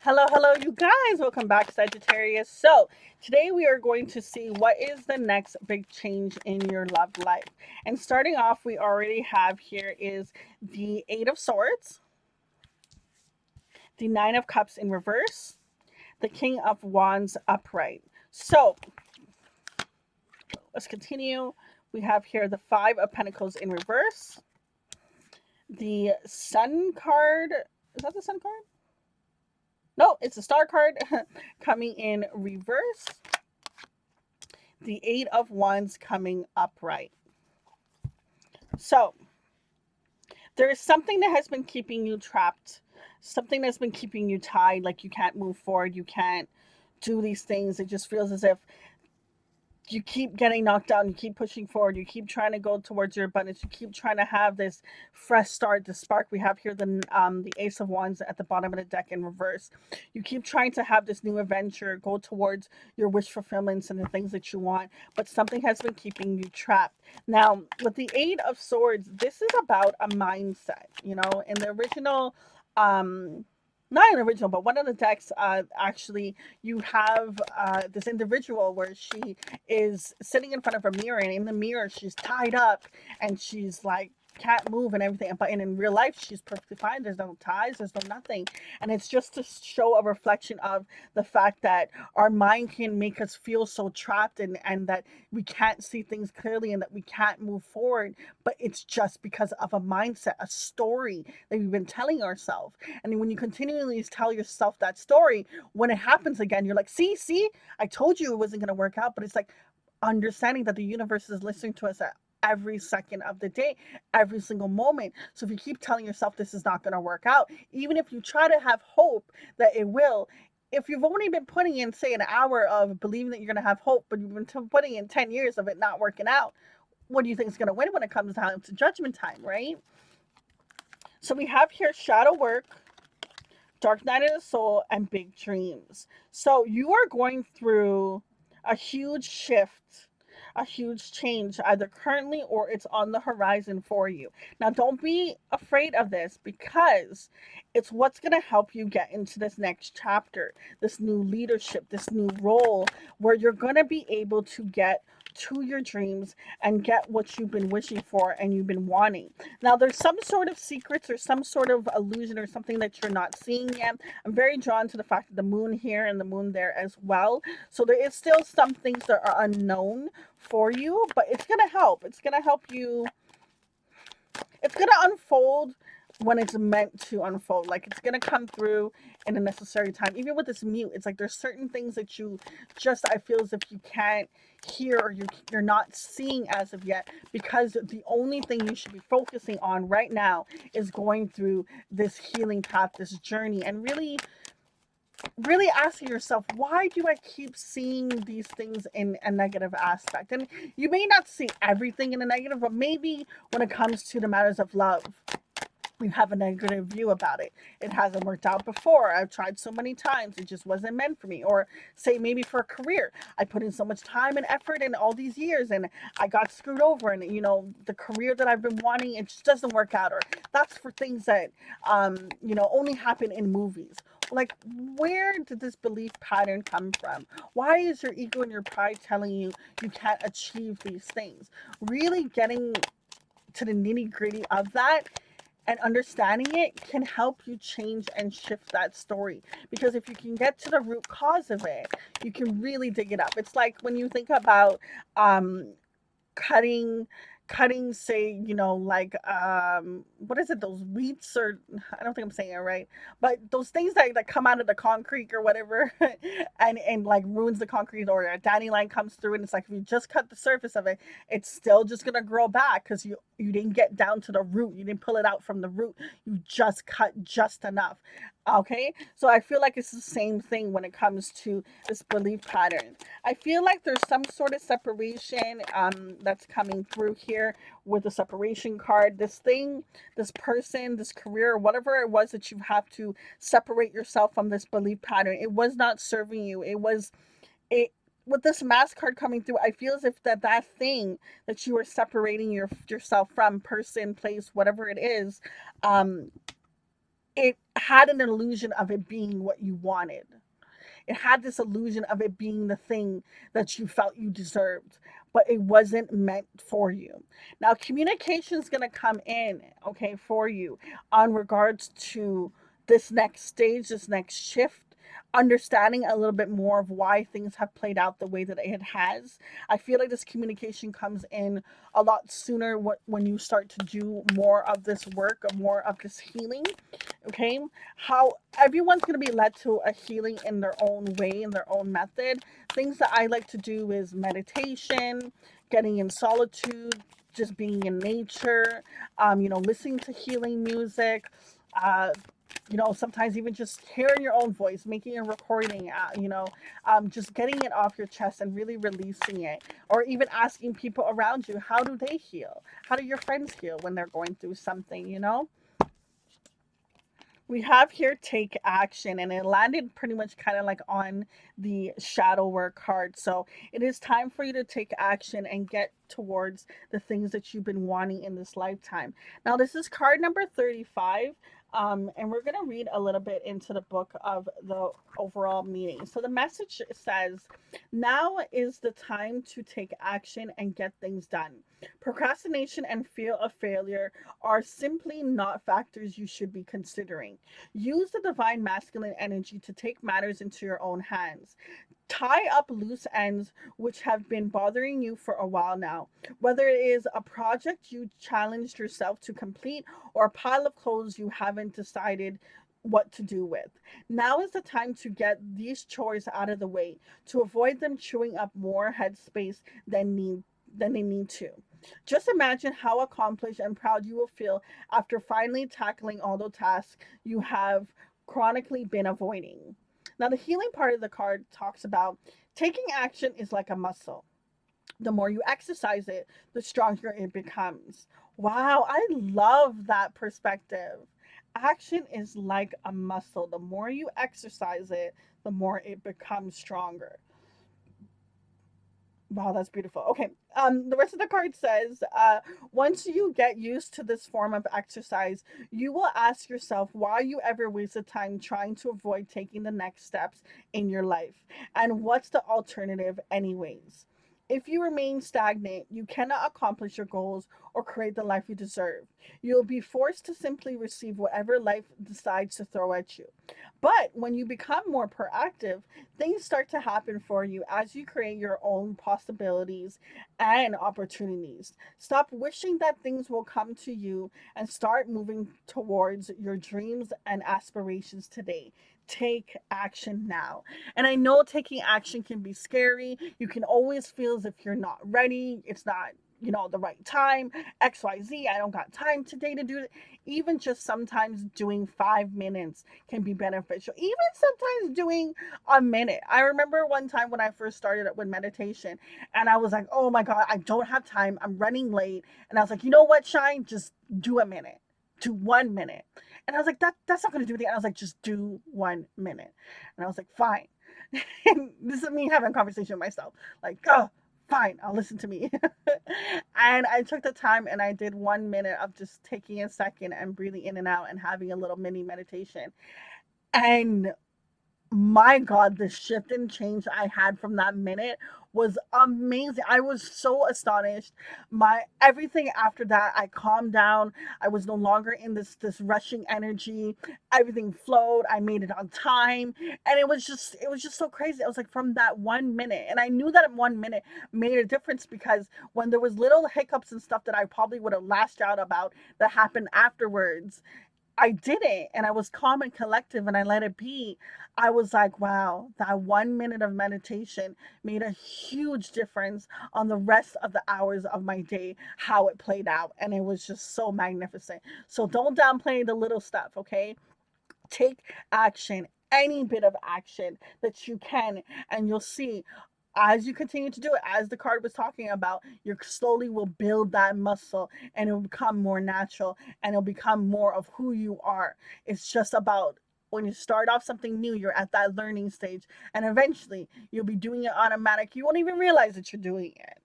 Hello, you guys. Welcome back, Sagittarius. So, today we are going to see what is the next big change in your love life. And starting off, we already have here is the Eight of Swords, the Nine of Cups in reverse, the King of Wands upright. So, let's continue. We have here the Five of Pentacles in reverse, the Sun card. Is that the Sun card? No, it's the Star card coming in reverse, the Eight of Wands coming upright. So there is something that has been keeping you trapped, something that's been keeping you tied, like you can't move forward, you can't do these things. It just feels as if you keep getting knocked down, you keep pushing forward, you keep trying to go towards your abundance, you keep trying to have this fresh start, the spark. We have here the Ace of Wands at the bottom of the deck in reverse. You keep trying to have this new adventure, go towards your wish fulfillments and the things that you want, but something has been keeping you trapped. Now, with the Eight of Swords, this is about a mindset. In the original, not an original, but one of the decks, actually, you have this individual where she is sitting in front of a mirror, and in the mirror she's tied up and she's like can't move and everything, but in real life she's perfectly fine. There's no ties, there's no nothing, and it's just to show a reflection of the fact that our mind can make us feel so trapped, and that we can't see things clearly and that we can't move forward, but it's just because of a mindset, a story that we've been telling ourselves. And when you continually tell yourself that story, when it happens again, you're like, see, I told you it wasn't going to work out. But it's like understanding that the universe is listening to us at every second of the day, every single moment. So if you keep telling yourself this is not going to work out, even if you try to have hope that it will, if you've only been putting in, say, an hour of believing that you're going to have hope, but you've been putting in 10 years of it not working out, what do you think is going to win when it comes down to judgment time, right? So we have here shadow work, Dark Night of the Soul, and Big Dreams. So you are going through a huge shift, a huge change, either currently or it's on the horizon for you. Now, don't be afraid of this, because it's what's going to help you get into this next chapter, this new leadership, this new role, where you're going to be able to get to your dreams and get what you've been wishing for and you've been wanting. Now, there's some sort of secrets or some sort of illusion or something that you're not seeing yet. I'm very drawn to the fact that the moon here and the moon there as well. So there is still some things that are unknown for you, but it's going to help. It's going to help you. It's going to unfold when it's meant to unfold. Like, it's going to come through in a necessary time. Even with this mute, it's like there's certain things that you just, I feel as if you can't hear, or you're not seeing as of yet, because the only thing you should be focusing on right now is going through this healing path, this journey, and really asking yourself, why do I keep seeing these things in a negative aspect? And you may not see everything in a negative, but maybe when it comes to the matters of love, you have a negative view about it. It hasn't worked out before. I've tried so many times. It just wasn't meant for me. Or say maybe for a career, I put in so much time and effort in all these years and I got screwed over, and the career that I've been wanting, it just doesn't work out. Or that's for things that only happen in movies. Like, where did this belief pattern come from? Why is your ego and your pride telling you you can't achieve these things? Really getting to the nitty gritty of that and understanding it can help you change and shift that story. Because if you can get to the root cause of it, you can really dig it up. It's like when you think about cutting say, like, what is it, those wheats, or I don't think I'm saying it right, but those things that come out of the concrete or whatever, and like ruins the concrete, or a dandelion comes through, and it's like if you just cut the surface of it, it's still just gonna grow back, because you didn't get down to the root, you didn't pull it out from the root, you just cut just enough. Okay, so I feel like it's the same thing when it comes to this belief pattern. I feel like there's some sort of separation that's coming through here with the separation card. This thing, this person, this career, whatever it was that you have to separate yourself from this belief pattern. It was not serving you. It with this mask card coming through, I feel as if that thing that you are separating yourself from, person, place, whatever it is, it had an illusion of it being what you wanted. It had this illusion of it being the thing that you felt you deserved, but it wasn't meant for you. Now, communication is going to come in, okay, for you on regards to this next stage, this next shift. Understanding a little bit more of why things have played out the way that it has. I feel like this communication comes in a lot sooner when you start to do more of this work, or more of this healing. Okay, how everyone's going to be led to a healing in their own way, in their own method. Things that I like to do is meditation, getting in solitude, just being in nature, listening to healing music, uh, sometimes even just hearing your own voice, making a recording, just getting it off your chest and really releasing it, or even asking people around you, how do they heal? How do your friends heal when they're going through something? We have here take action, and it landed pretty much kind of like on the shadow work card. So it is time for you to take action and get towards the things that you've been wanting in this lifetime. Now, this is card number 35. And we're going to read a little bit into the book of the overall meaning. So the message says, now is the time to take action and get things done. Procrastination and fear of failure are simply not factors you should be considering. Use the divine masculine energy to take matters into your own hands. Tie up loose ends which have been bothering you for a while now. Whether it is a project you challenged yourself to complete or a pile of clothes you haven't decided what to do with. Now is the time to get these chores out of the way to avoid them chewing up more headspace than they need to. Just imagine how accomplished and proud you will feel after finally tackling all the tasks you have chronically been avoiding. Now, the healing part of the card talks about taking action is like a muscle. The more you exercise it, the stronger it becomes. Wow, I love that perspective. Action is like a muscle. The more you exercise it, the more it becomes stronger. Wow, that's beautiful. Okay. The rest of the card says, once you get used to this form of exercise, you will ask yourself why you ever wasted time trying to avoid taking the next steps in your life. And what's the alternative, anyways? If you remain stagnant, you cannot accomplish your goals or create the life you deserve. You'll be forced to simply receive whatever life decides to throw at you. But when you become more proactive, things start to happen for you as you create your own possibilities and opportunities. Stop wishing that things will come to you and start moving towards your dreams and aspirations today. Take action now. And I know taking action can be scary. You can always feel as if you're not ready. It's not, the right time. XYZ, I don't got time today to do it. Even just sometimes doing 5 minutes can be beneficial. Even sometimes doing a minute. I remember one time when I first started with meditation, and I was like, oh my God, I don't have time. I'm running late. And I was like, you know what, Shine? Just do a minute. Do 1 minute. And I was like, that's not gonna do anything. And I was like, just do 1 minute. And I was like, fine. And this is me having a conversation with myself. Like, oh, fine, I'll listen to me. And I took the time and I did 1 minute of just taking a second and breathing in and out and having a little mini meditation. And my God, the shift and change I had from that minute was amazing. I was so astonished. My everything after that, I calmed down. I was no longer in this rushing energy. Everything flowed. I made it on time, and it was just so crazy. I was like, from that 1 minute, and I knew that 1 minute made a difference, because when there was little hiccups and stuff that I probably would have lashed out about that happened afterwards, I did it, and I was calm and collective and I let it be. I was like, wow, that 1 minute of meditation made a huge difference on the rest of the hours of my day, how it played out. And it was just so magnificent. So don't downplay the little stuff, okay? Take action, any bit of action that you can, and you'll see, as you continue to do it, as the card was talking about, you slowly will build that muscle, and it will become more natural, and it'll become more of who you are. It's just about, when you start off something new, you're at that learning stage, and eventually you'll be doing it automatic. You won't even realize that you're doing it.